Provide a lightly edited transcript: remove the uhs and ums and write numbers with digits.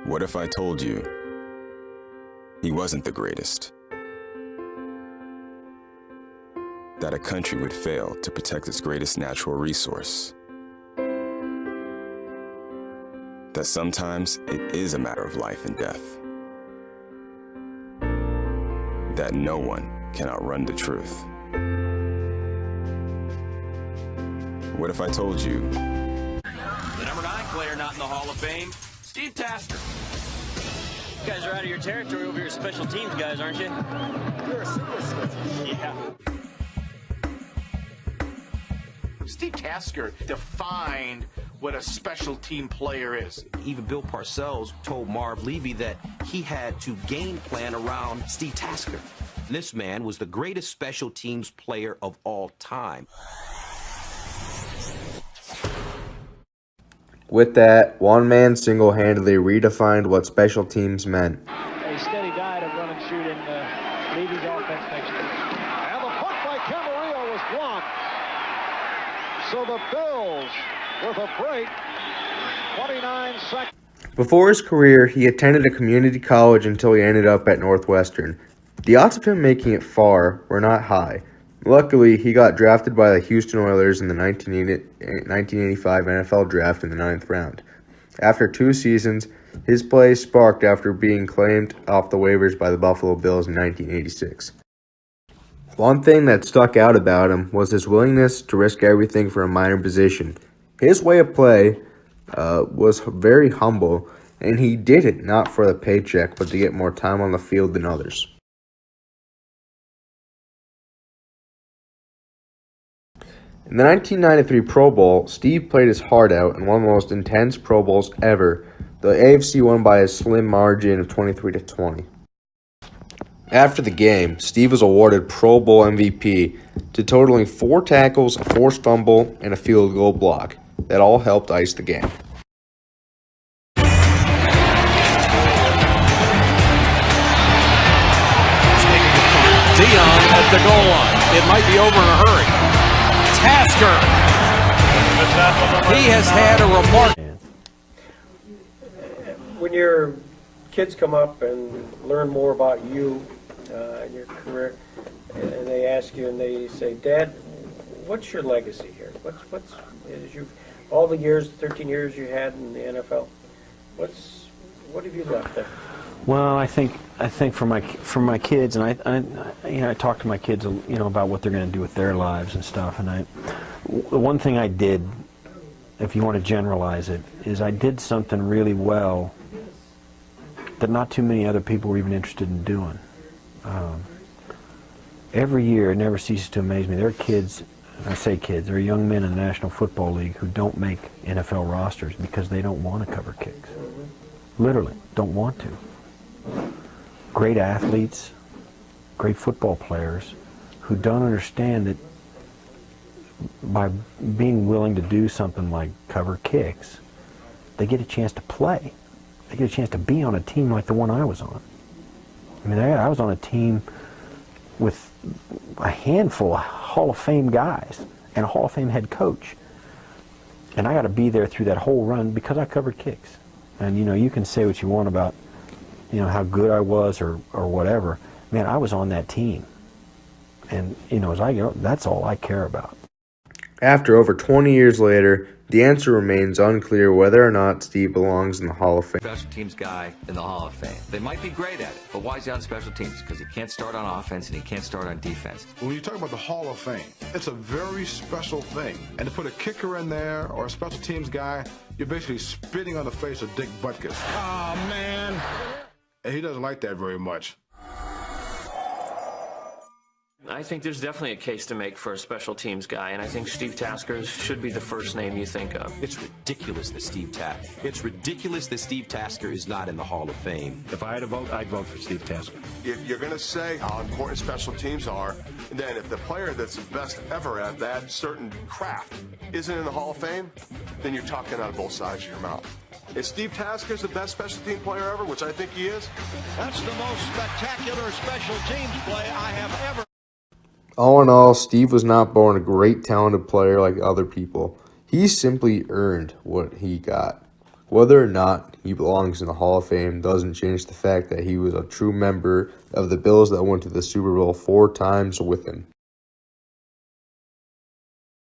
What if I told you he wasn't the greatest? That a country would fail to protect its greatest natural resource? That sometimes it is a matter of life and death? That no one can outrun the truth? What if I told you the number 9 player not in the Hall of Fame, Steve Tasker? You guys are out of your territory over your special teams guys, aren't you? You're a superstar. Yeah. Steve Tasker defined what a special team player is. Even Bill Parcells told Marv Levy that he had to game plan around Steve Tasker. This man was the greatest special teams player of all time. With that, one man single-handedly redefined what special teams meant. A steady diet of run and shoot in Levy's offense next year. And the puck by Camarillo was blocked. So the Bills with a break, 29 seconds. Before his career, he attended a community college until he ended up at Northwestern. The odds of him making it far were not high. Luckily, he got drafted by the Houston Oilers in the 1985 NFL Draft in the 9th round. After 2 seasons, his play sparked after being claimed off the waivers by the Buffalo Bills in 1986. One thing that stuck out about him was his willingness to risk everything for a minor position. His way of play was very humble, and he did it not for the paycheck, but to get more time on the field than others. In the 1993 Pro Bowl, Steve played his heart out in one of the most intense Pro Bowls ever. The AFC won by a slim margin of 23-20. After the game, Steve was awarded Pro Bowl MVP to totaling 4 tackles, a forced fumble, and a field goal block. That all helped ice the game. Dion at the goal line. It might be over in a hurry. Tasker. He has had a remark. When your kids come up and learn more about you and your career, and they ask you and they say, "Dad, what's your legacy here? What's all the years, 13 years you had in the NFL? What have you left there?" Well, I think for my kids, and I talk to my kids, about what they're going to do with their lives and stuff. And the one thing I did, if you want to generalize it, is I did something really well that not too many other people were even interested in doing. Every year, it never ceases to amaze me. There are kids, I say kids, there are young men in the National Football League who don't make NFL rosters because they don't want to cover kicks. Literally, don't want to. Great athletes, great football players who don't understand that by being willing to do something like cover kicks, they get a chance to play. They get a chance to be on a team like the one I was on. I mean, I was on a team with a handful of Hall of Fame guys and a Hall of Fame head coach. And I got to be there through that whole run because I covered kicks. And, you can say what you want about how good I was or whatever. Man, I was on that team. And, as I go, that's all I care about. After over 20 years later, the answer remains unclear whether or not Steve belongs in the Hall of Fame. Special teams guy in the Hall of Fame. They might be great at it, but why is he on special teams? Because he can't start on offense and he can't start on defense. When you talk about the Hall of Fame, it's a very special thing. And to put a kicker in there or a special teams guy, you're basically spitting on the face of Dick Butkus. Oh, man. And he doesn't like that very much. I think there's definitely a case to make for a special teams guy, and I think Steve Tasker should be the first name you think of. It's ridiculous that Steve Tasker is not in the Hall of Fame. If I had to vote, I'd vote for Steve Tasker. If you're going to say how important special teams are, then if the player that's the best ever at that certain craft isn't in the Hall of Fame, then you're talking out of both sides of your mouth. If Steve Tasker's the best special team player ever, which I think he is, that's the most spectacular special teams play I have ever. All in all, Steve was not born a great talented player like other people. He simply earned what he got. Whether or not he belongs in the Hall of Fame doesn't change the fact that he was a true member of the Bills that went to the Super Bowl 4 times with him.